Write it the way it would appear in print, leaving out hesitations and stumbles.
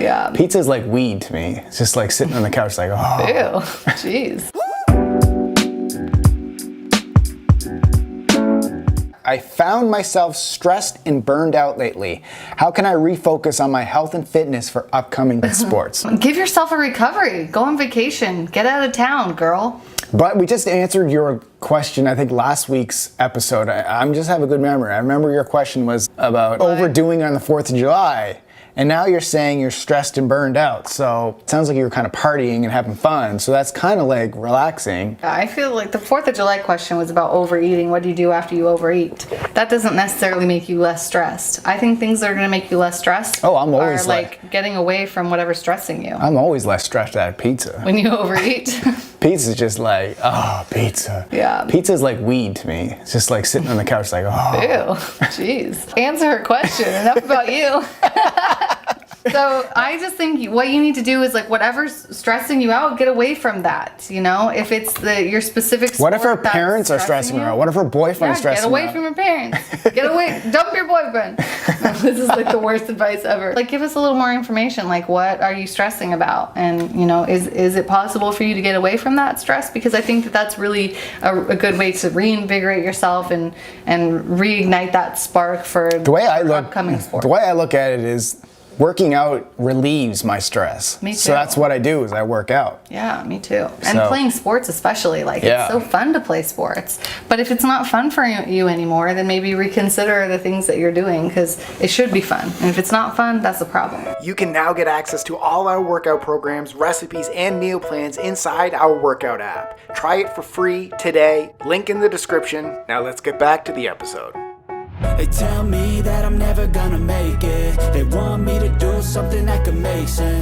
Yeah. Pizza's like weed to me. It's just like sitting on the couch like, oh. Ew, jeez. I found myself stressed and burned out lately. How can I refocus on my health and fitness for upcoming sports? Give yourself a recovery. Go on vacation. Get out of town, girl. But we just answered your question, I think, last week's episode. I just have a good memory. I remember your question was about overdoing on the 4th of July. And now you're saying you're stressed and burned out. So it sounds like you were kind of partying and having fun. So that's kind of like relaxing. I feel like the 4th of July question was about overeating. What do you do after you overeat? That doesn't necessarily make you less stressed. I think things that are going to make you less stressed I'm always are like getting away from whatever's stressing you. I'm always less stressed out of pizza. When you overeat. Pizza's just like, oh, pizza. Yeah. Pizza's like weed to me. It's just like sitting on the couch like, oh. Ew, jeez. Answer her question. Enough about you. So I just think what you need to do is like whatever's stressing you out, get away from that. You know, if it's your specific sport. What if her parents are stressing her out? What if her boyfriend's stressing her out? Get away from your parents. Get away. Dump your boyfriend. This is like the worst advice ever. Like, give us a little more information. Like, what are you stressing about? And you know, is it possible for you to get away from that stress? Because I think that's really a good way to reinvigorate yourself and reignite that spark for upcoming sports. The way I look at it is, working out relieves my stress. Me too. So that's what I do, is I work out. Yeah, me too. And playing sports especially, like it's so fun to play sports. But if it's not fun for you anymore, then maybe reconsider the things that you're doing, because it should be fun. And if it's not fun, that's a problem. You can now get access to all our workout programs, recipes, and meal plans inside our workout app. Try it for free today. Link in the description. Now let's get back to the episode. They tell me that I'm never gonna make it. They want me to do something that could make sense.